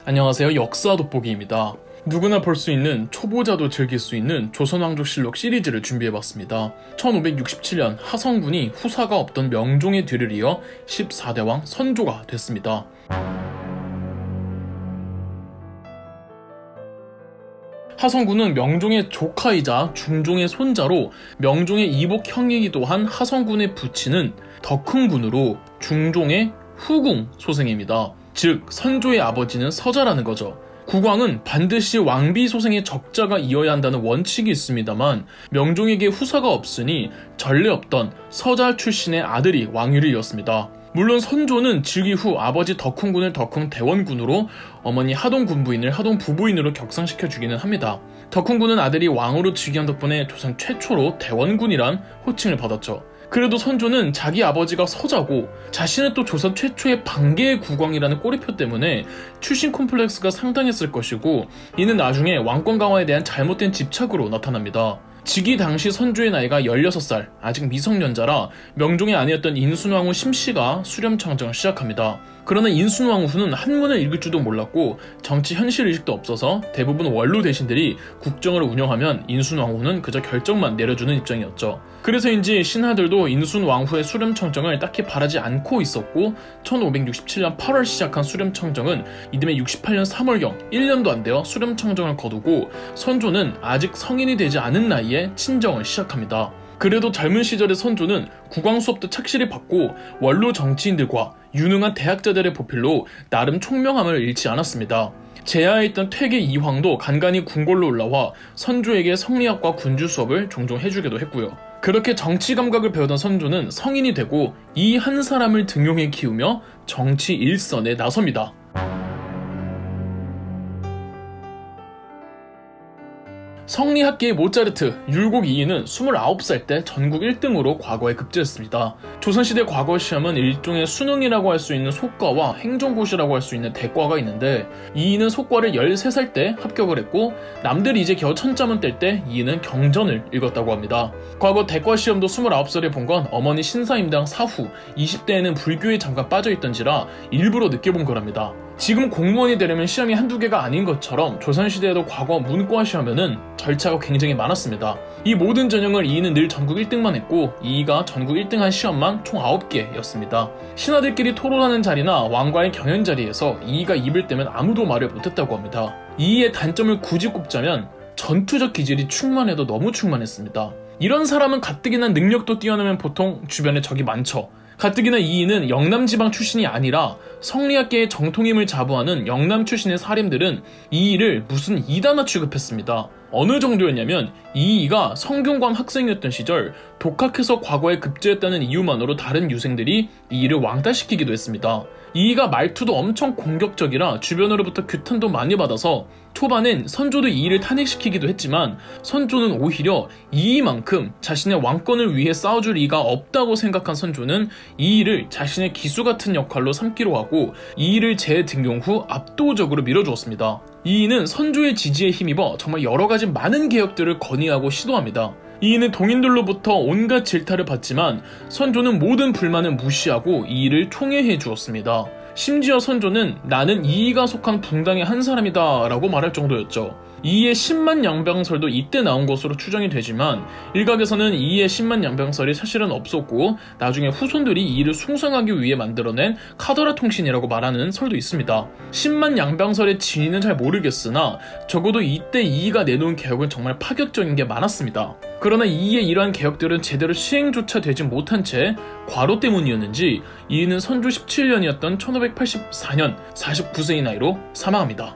안녕하세요. 역사 돋보기입니다. 누구나 볼 수 있는, 초보자도 즐길 수 있는 조선왕족실록 시리즈를 준비해봤습니다. 1567년 하성군이 후사가 없던 명종의 뒤를 이어 14대 왕 선조가 됐습니다. 하성군은 명종의 조카이자 중종의 손자로 명종의 이복 형이기도 한 하성군의 부친은 덕흥군으로 중종의 후궁 소생입니다. 즉 선조의 아버지는 서자라는 거죠. 국왕은 반드시 왕비 소생의 적자가 이어야 한다는 원칙이 있습니다만 명종에게 후사가 없으니 전례 없던 서자 출신의 아들이 왕위를 이었습니다. 물론 선조는 즉위 후 아버지 덕흥군을 덕흥대원군으로 어머니 하동군부인을 하동부부인으로 격상시켜주기는 합니다. 덕흥군은 아들이 왕으로 즉위한 덕분에 조선 최초로 대원군이란 호칭을 받았죠. 그래도 선조는 자기 아버지가 서자고 자신은 또 조선 최초의 반개의 국왕이라는 꼬리표 때문에 출신 콤플렉스가 상당했을 것이고, 이는 나중에 왕권 강화에 대한 잘못된 집착으로 나타납니다. 즉위 당시 선조의 나이가 16살, 아직 미성년자라 명종의 아내였던 인순왕후 심씨가 수렴청정을 시작합니다. 그러나 인순왕후는 한문을 읽을 줄도 몰랐고 정치 현실의식도 없어서 대부분 원로 대신들이 국정을 운영하면 인순왕후는 그저 결정만 내려주는 입장이었죠. 그래서인지 신하들도 인순왕후의 수렴청정을 딱히 바라지 않고 있었고 1567년 8월 시작한 수렴청정은 이듬해 68년 3월경 1년도 안 되어 수렴청정을 거두고 선조는 아직 성인이 되지 않은 나이에 친정을 시작합니다. 그래도 젊은 시절의 선조는 국왕 수업도 착실히 받고 원로 정치인들과 유능한 대학자들의 보필로 나름 총명함을 잃지 않았습니다. 제하에 있던 퇴계 이황도 간간히 궁궐로 올라와 선조에게 성리학과 군주 수업을 종종 해주기도 했고요. 그렇게 정치 감각을 배우던 선조는 성인이 되고 이 한 사람을 등용해 키우며 정치 일선에 나섭니다. 성리학계의 모차르트, 율곡 2인은 29살 때 전국 1등으로 과거에 급제했습니다. 조선시대 과거 시험은 일종의 수능이라고 할 수 있는 속과와 행정고시라고 할 수 있는 대과가 있는데, 2인은 속과를 13살 때 합격을 했고 남들이 이제 겨우 천자문 뗄 때 2인은 경전을 읽었다고 합니다. 과거 대과 시험도 29살에 본 건 어머니 신사임당 사후, 20대에는 불교에 잠깐 빠져있던지라 일부러 늦게 본 거랍니다. 지금 공무원이 되려면 시험이 한두 개가 아닌 것처럼 조선시대에도 과거 문과 시험에는 절차가 굉장히 많았습니다. 이 모든 전형을 이이는 늘 전국 1등만 했고 이이가 전국 1등한 시험만 총 9개였습니다. 신하들끼리 토론하는 자리나 왕과의 경연 자리에서 이이가 입을 떼면 아무도 말을 못했다고 합니다. 이이의 단점을 굳이 꼽자면 전투적 기질이 충만해도 너무 충만했습니다. 이런 사람은 가뜩이나 능력도 뛰어나면 보통 주변에 적이 많죠. 가뜩이나 이이는 영남지방 출신이 아니라 성리학계의 정통임을 자부하는 영남 출신의 사림들은 이이를 무슨 이단아 취급했습니다. 어느 정도였냐면 이이가 성균관 학생이었던 시절 독학해서 과거에 급제했다는 이유만으로 다른 유생들이 이이를 왕따시키기도 했습니다. 이이가 말투도 엄청 공격적이라 주변으로부터 규탄도 많이 받아서 초반엔 선조도 이이를 탄핵시키기도 했지만 선조는 오히려 이이만큼 자신의 왕권을 위해 싸워줄 이가 없다고 생각한 선조는 이이를 자신의 기수 같은 역할로 삼기로 하고 이이를 재등용 후 압도적으로 밀어주었습니다. 이이는 선조의 지지에 힘입어 정말 여러가지 많은 개혁들을 건의하고 시도합니다. 이이는 동인들로부터 온갖 질타를 받지만 선조는 모든 불만을 무시하고 이이를 총애해 주었습니다. 심지어 선조는 나는 이이가 속한 붕당의 한 사람이다 라고 말할 정도였죠. 이이의 10만 양병설도 이때 나온 것으로 추정이 되지만 일각에서는 이이의 10만 양병설이 사실은 없었고 나중에 후손들이 이이를 숭상하기 위해 만들어낸 카더라 통신이라고 말하는 설도 있습니다. 10만 양병설의 진위는 잘 모르겠으나 적어도 이때 이이가 내놓은 개혁은 정말 파격적인 게 많았습니다. 그러나 이이의 이러한 개혁들은 제대로 시행조차 되지 못한 채 과로 때문이었는지 이이는 선조 17년이었던 1584년 49세의 나이로 사망합니다.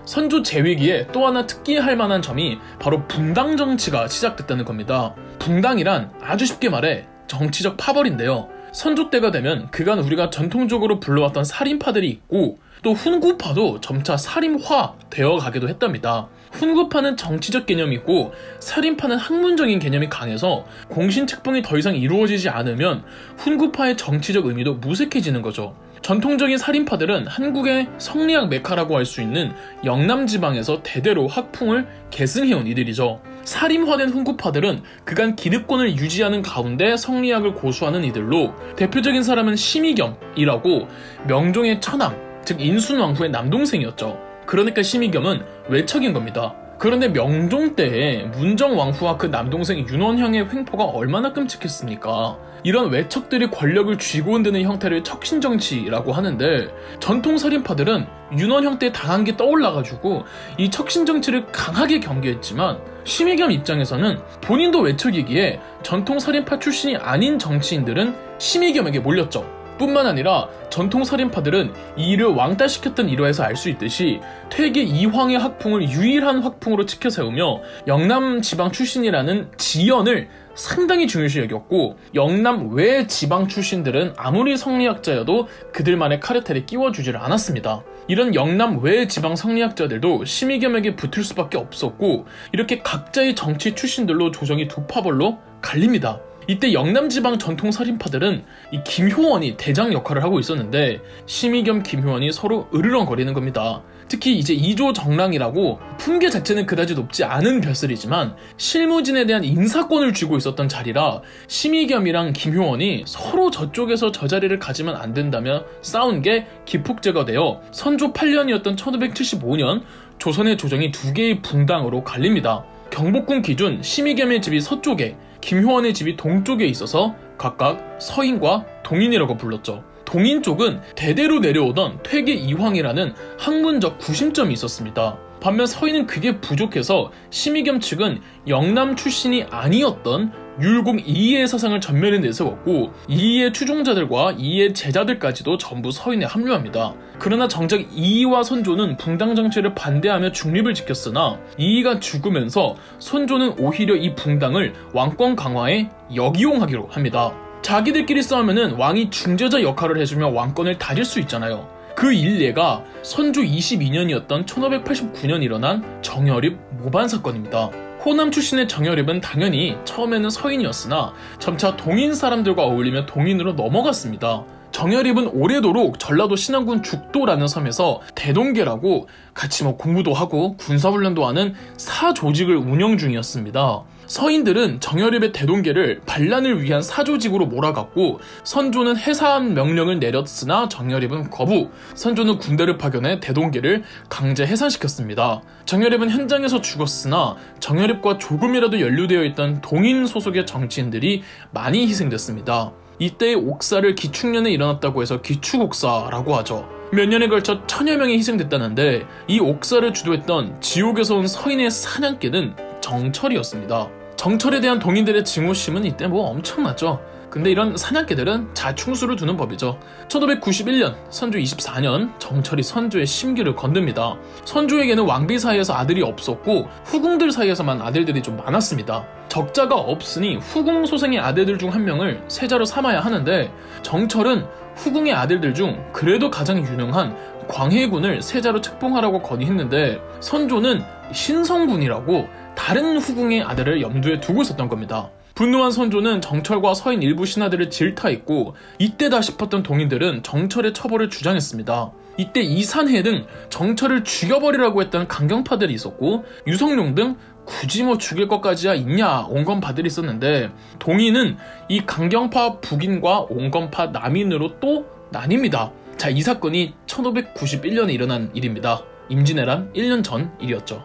선조 재위기에 또 하나 특기할 만한 점이 바로 붕당 정치가 시작됐다는 겁니다. 붕당이란 아주 쉽게 말해 정치적 파벌인데요. 선조 때가 되면 그간 우리가 전통적으로 불러왔던 살인파들이 있고 또 훈구파도 점차 살인화 되어 가기도 했답니다. 훈구파는 정치적 개념이 있고 살인파는 학문적인 개념이 강해서 공신책봉이 더 이상 이루어지지 않으면 훈구파의 정치적 의미도 무색해지는 거죠. 전통적인 살인파들은 한국의 성리학 메카라고 할 수 있는 영남지방에서 대대로 학풍을 계승해온 이들이죠. 살인화된 훈구파들은 그간 기득권을 유지하는 가운데 성리학을 고수하는 이들로 대표적인 사람은 심의겸이라고 명종의 처남, 즉 인순왕후의 남동생이었죠. 그러니까 심의겸은 외척인 겁니다. 그런데 명종 때에 문정왕후와 그 남동생 윤원형의 횡포가 얼마나 끔찍했습니까? 이런 외척들이 권력을 쥐고 흔드는 형태를 척신정치라고 하는데 전통살인파들은 윤원형 때 당한 게 떠올라가지고 이 척신정치를 강하게 경계했지만 심의겸 입장에서는 본인도 외척이기에 전통살인파 출신이 아닌 정치인들은 심의겸에게 몰렸죠. 뿐만 아니라 전통살인파들은 이 일을 왕따시켰던 일화에서 알 수 있듯이 퇴계 이황의 학풍을 유일한 학풍으로 치켜세우며 영남 지방 출신이라는 지연을 상당히 중요시 여겼고 영남 외 지방 출신들은 아무리 성리학자여도 그들만의 카르텔에 끼워주지를 않았습니다. 이런 영남 외 지방 성리학자들도 심의겸에게 붙을 수밖에 없었고 이렇게 각자의 정치 출신들로 조정이 두 파벌로 갈립니다. 이때 영남지방 전통살인파들은 이 김효원이 대장 역할을 하고 있었는데 심의겸 김효원이 서로 으르렁거리는 겁니다. 특히 이제 이조정랑이라고 품계 자체는 그다지 높지 않은 벼슬이지만 실무진에 대한 인사권을 쥐고 있었던 자리라 심의겸이랑 김효원이 서로 저쪽에서 저 자리를 가지면 안 된다며 싸운 게 기폭제가 되어 선조 8년이었던 1575년 조선의 조정이 두 개의 분당으로 갈립니다. 경복궁 기준 심의겸의 집이 서쪽에 김효원의 집이 동쪽에 있어서 각각 서인과 동인이라고 불렀죠. 동인 쪽은 대대로 내려오던 퇴계 이황이라는 학문적 구심점이 있었습니다. 반면 서인은 그게 부족해서 심의겸 측은 영남 출신이 아니었던 율공 이이의 사상을 전면에 내세웠고 이이의 추종자들과 이이의 제자들까지도 전부 서인에 합류합니다. 그러나 정작 이이와 선조는 붕당 정치를 반대하며 중립을 지켰으나 이이가 죽으면서 선조는 오히려 이 붕당을 왕권 강화에 역이용하기로 합니다. 자기들끼리 싸우면은 왕이 중재자 역할을 해주며 왕권을 다질 수 있잖아요. 그 일례가 선조 22년이었던 1589년 일어난 정여립 모반 사건입니다. 호남 출신의 정여립은 당연히 처음에는 서인이었으나 점차 동인 사람들과 어울리며 동인으로 넘어갔습니다. 정여립은 오래도록 전라도 신안군 죽도라는 섬에서 대동계라고 같이 공부도 하고 군사훈련도 하는 사조직을 운영 중이었습니다. 서인들은 정여립의 대동계를 반란을 위한 사조직으로 몰아갔고 선조는 해산 명령을 내렸으나 정여립은 거부, 선조는 군대를 파견해 대동계를 강제 해산시켰습니다. 정여립은 현장에서 죽었으나 정여립과 조금이라도 연루되어 있던 동인 소속의 정치인들이 많이 희생됐습니다. 이때의 옥사를 기축년에 일어났다고 해서 기축옥사라고 하죠. 몇 년에 걸쳐 1000여 명이 희생됐다는데 이 옥사를 주도했던 지옥에서 온 서인의 사냥개는 정철이었습니다. 정철에 대한 동인들의 증오심은 이때 엄청났죠. 근데 이런 사냥개들은 자충수를 두는 법이죠. 1591년 선조 24년 정철이 선조의 심기를 건듭니다. 선조에게는 왕비 사이에서 아들이 없었고 후궁들 사이에서만 아들들이 좀 많았습니다. 적자가 없으니 후궁 소생의 아들들 중 한 명을 세자로 삼아야 하는데 정철은 후궁의 아들들 중 그래도 가장 유능한 광해군을 세자로 책봉하라고 건의했는데 선조는 신성군이라고 다른 후궁의 아들을 염두에 두고 있었던 겁니다. 분노한 선조는 정철과 서인 일부 신하들을 질타했고 이때다 싶었던 동인들은 정철의 처벌을 주장했습니다. 이때 이산해 등 정철을 죽여버리라고 했던 강경파들이 있었고 유성룡 등 굳이 죽일 것까지야 있냐 온건파들이 있었는데 동인은 이 강경파 북인과 온건파 남인으로 또 나뉩니다. 자, 이 사건이 1591년에 일어난 일입니다. 임진왜란 1년 전 일이었죠.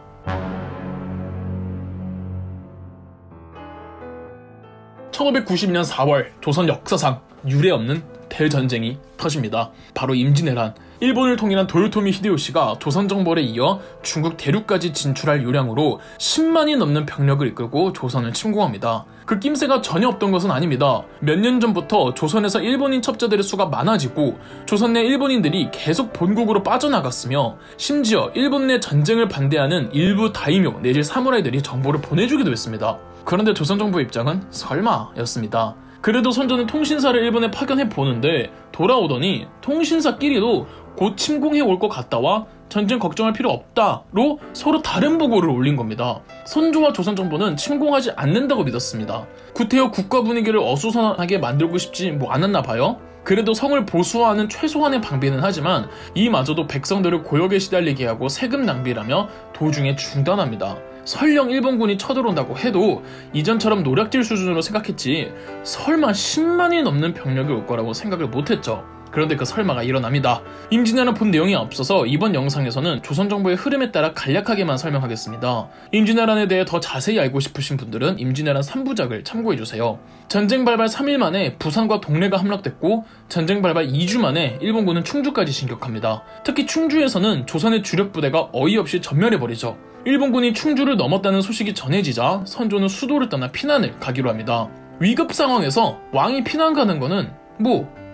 1590년 4월 조선 역사상 유례없는 대전쟁이 터집니다. 바로 임진왜란. 일본을 통일한 도요토미 히데요시가 조선정벌에 이어 중국 대륙까지 진출할 요량으로 10만이 넘는 병력을 이끌고 조선을 침공합니다. 그 낌새가 전혀 없던 것은 아닙니다. 몇 년 전부터 조선에서 일본인 첩자들의 수가 많아지고 조선 내 일본인들이 계속 본국으로 빠져나갔으며 심지어 일본 내 전쟁을 반대하는 일부 다이묘 내지 사무라이들이 정보를 보내주기도 했습니다. 그런데 조선 정부의 입장은 설마였습니다. 그래도 선조는 통신사를 일본에 파견해 보는데 돌아오더니 통신사끼리도 곧 침공해 올 것 같다와 전쟁 걱정할 필요 없다로 서로 다른 보고를 올린 겁니다. 선조와 조선 정부는 침공하지 않는다고 믿었습니다. 구태여 국가 분위기를 어수선하게 만들고 싶지 않았나 봐요. 그래도 성을 보수화하는 최소한의 방비는 하지만 이마저도 백성들을 고역에 시달리게 하고 세금 낭비라며 도중에 중단합니다. 설령 일본군이 쳐들어온다고 해도 이전처럼 노략질 수준으로 생각했지 설마 10만이 넘는 병력이 올 거라고 생각을 못했죠. 그런데 그 설마가 일어납니다. 임진왜란 본 내용이 없어서 이번 영상에서는 조선정보의 흐름에 따라 간략하게만 설명하겠습니다. 임진왜란에 대해 더 자세히 알고 싶으신 분들은 임진왜란 3부작을 참고해주세요. 전쟁 발발 3일 만에 부산과 동래가 함락됐고 전쟁 발발 2주 만에 일본군은 충주까지 진격합니다. 특히 충주에서는 조선의 주력 부대가 어이없이 전멸해버리죠. 일본군이 충주를 넘었다는 소식이 전해지자 선조는 수도를 떠나 피난을 가기로 합니다. 위급 상황에서 왕이 피난 가는 거는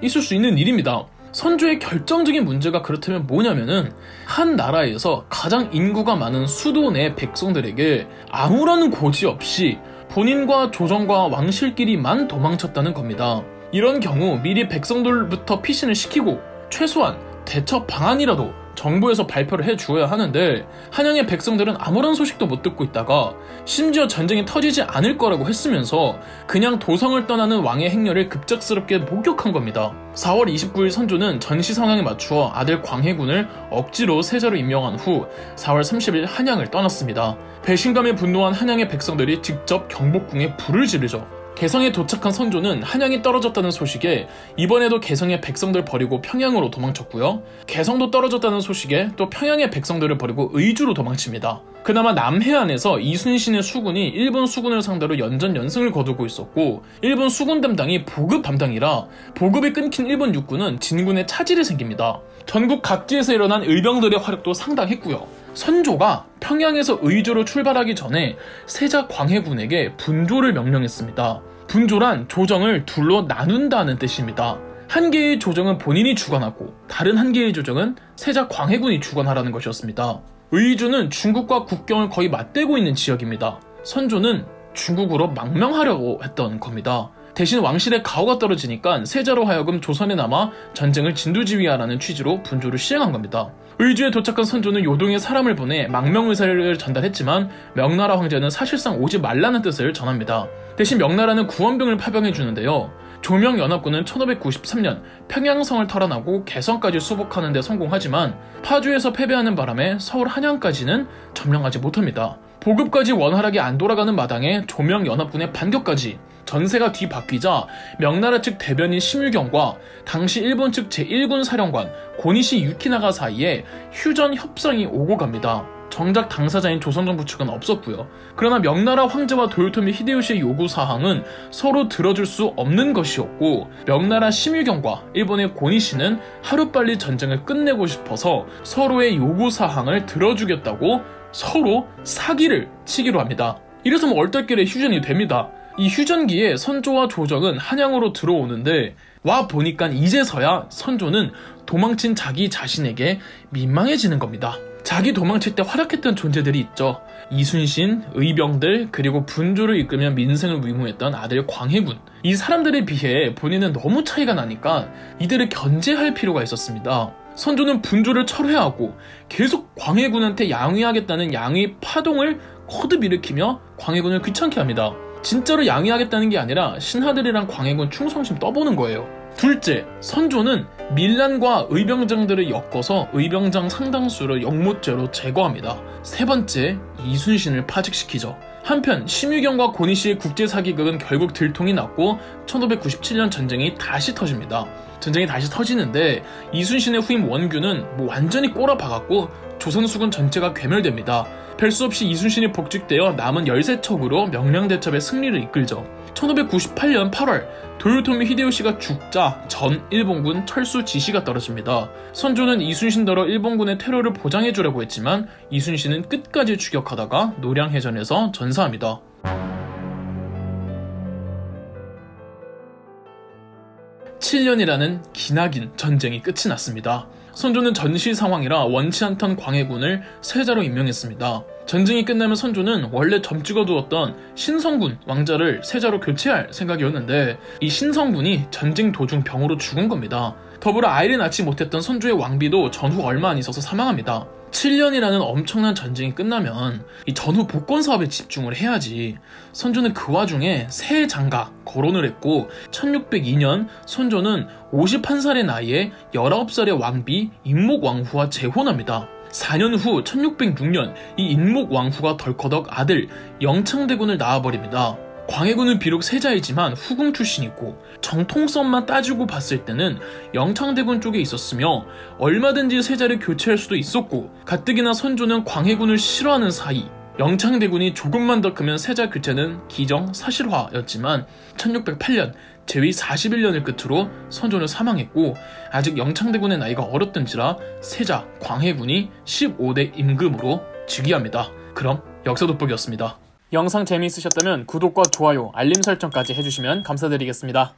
있을 수 있는 일입니다. 선조의 결정적인 문제가 그렇다면 뭐냐면은 한 나라에서 가장 인구가 많은 수도 내 백성들에게 아무런 고지 없이 본인과 조정과 왕실끼리만 도망쳤다는 겁니다. 이런 경우 미리 백성들부터 피신을 시키고 최소한 대처 방안이라도 정부에서 발표를 해주어야 하는데 한양의 백성들은 아무런 소식도 못 듣고 있다가 심지어 전쟁이 터지지 않을 거라고 했으면서 그냥 도성을 떠나는 왕의 행렬을 급작스럽게 목격한 겁니다. 4월 29일 선조는 전시 상황에 맞추어 아들 광해군을 억지로 세자로 임명한 후 4월 30일 한양을 떠났습니다. 배신감에 분노한 한양의 백성들이 직접 경복궁에 불을 지르죠. 개성에 도착한 선조는 한양이 떨어졌다는 소식에 이번에도 개성의 백성들 버리고 평양으로 도망쳤고요. 개성도 떨어졌다는 소식에 또 평양의 백성들을 버리고 의주로 도망칩니다. 그나마 남해안에서 이순신의 수군이 일본 수군을 상대로 연전연승을 거두고 있었고 일본 수군 담당이 보급 담당이라 보급이 끊긴 일본 육군은 진군에 차질이 생깁니다. 전국 각지에서 일어난 의병들의 화력도 상당했고요. 선조가 평양에서 의주로 출발하기 전에 세자 광해군에게 분조를 명령했습니다. 분조란 조정을 둘로 나눈다는 뜻입니다. 한 개의 조정은 본인이 주관하고 다른 한 개의 조정은 세자 광해군이 주관하라는 것이었습니다. 의주는 중국과 국경을 거의 맞대고 있는 지역입니다. 선조는 중국으로 망명하려고 했던 겁니다. 대신 왕실의 가호가 떨어지니까 세자로 하여금 조선에 남아 전쟁을 진두지휘하라는 취지로 분조를 시행한 겁니다. 의주에 도착한 선조는 요동에 사람을 보내 망명 의사를 전달했지만 명나라 황제는 사실상 오지 말라는 뜻을 전합니다. 대신 명나라는 구원병을 파병해주는데요. 조명연합군은 1593년 평양성을 탈환하고 개성까지 수복하는 데 성공하지만 파주에서 패배하는 바람에 서울 한양까지는 점령하지 못합니다. 보급까지 원활하게 안 돌아가는 마당에 조명연합군의 반격까지 전세가 뒤바뀌자 명나라 측 대변인 심유경과 당시 일본 측 제1군 사령관 고니시 유키나가 사이에 휴전 협상이 오고 갑니다. 정작 당사자인 조선정부 측은 없었고요. 그러나 명나라 황제와 도요토미 히데요시의 요구사항은 서로 들어줄 수 없는 것이었고 명나라 심유경과 일본의 고니시는 하루빨리 전쟁을 끝내고 싶어서 서로의 요구사항을 들어주겠다고 서로 사기를 치기로 합니다. 이래서 얼떨결에 휴전이 됩니다. 이 휴전기에 선조와 조정은 한양으로 들어오는데 와 보니까 이제서야 선조는 도망친 자기 자신에게 민망해지는 겁니다. 자기 도망칠 때 활약했던 존재들이 있죠. 이순신, 의병들, 그리고 분조를 이끌며 민생을 위무했던 아들 광해군. 이 사람들에 비해 본인은 너무 차이가 나니까 이들을 견제할 필요가 있었습니다. 선조는 분조를 철회하고 계속 광해군한테 양위하겠다는 양위 파동을 거듭 일으키며 광해군을 귀찮게 합니다. 진짜로 양위하겠다는 게 아니라 신하들이랑 광해군 충성심 떠보는 거예요. 둘째, 선조는 밀란과 의병장들을 엮어서 의병장 상당수를 역모죄로 제거합니다. 세 번째, 이순신을 파직시키죠. 한편 심유경과 고니시의 국제사기극은 결국 들통이 났고 1597년 전쟁이 다시 터집니다. 전쟁이 다시 터지는데 이순신의 후임 원규는 완전히 꼬라박았고 조선수군 전체가 괴멸됩니다. 별 수 없이 이순신이 복직되어 남은 13척으로 명량대첩의 승리를 이끌죠. 1598년 8월 도요토미 히데요시가 죽자 전 일본군 철수 지시가 떨어집니다. 선조는 이순신더러 일본군의 테러를 보장해주려고 했지만 이순신은 끝까지 추격하다가 노량해전에서 전사합니다. (7년이라는) 기나긴 전쟁이 끝이 났습니다. 선조는 전시 상황이라 원치 않던 광해군을 세자로 임명했습니다. 전쟁이 끝나면 선조는 원래 점찍어두었던 신성군 왕자를 세자로 교체할 생각이었는데 이 신성군이 전쟁 도중 병으로 죽은 겁니다. 더불어 아이를 낳지 못했던 선조의 왕비도 전후 얼마 안 있어서 사망합니다. 7년이라는 엄청난 전쟁이 끝나면 이 전후 복권 사업에 집중을 해야지. 선조는 그 와중에 새 장가 거론을 했고 1602년 선조는 51살의 나이에 19살의 왕비 인목왕후와 재혼합니다. 4년 후 1606년 이 인목왕후가 덜커덕 아들 영창대군을 낳아버립니다. 광해군은 비록 세자이지만 후궁 출신이고 정통성만 따지고 봤을 때는 영창대군 쪽에 있었으며 얼마든지 세자를 교체할 수도 있었고, 가뜩이나 선조는 광해군을 싫어하는 사이 영창대군이 조금만 더 크면 세자 교체는 기정사실화였지만 1608년 제위 41년을 끝으로 선조는 사망했고, 아직 영창대군의 나이가 어렸던지라 세자 광해군이 15대 임금으로 즉위합니다. 그럼 역사 돋보기였습니다. 영상 재미있으셨다면 구독과 좋아요, 알림 설정까지 해주시면 감사드리겠습니다.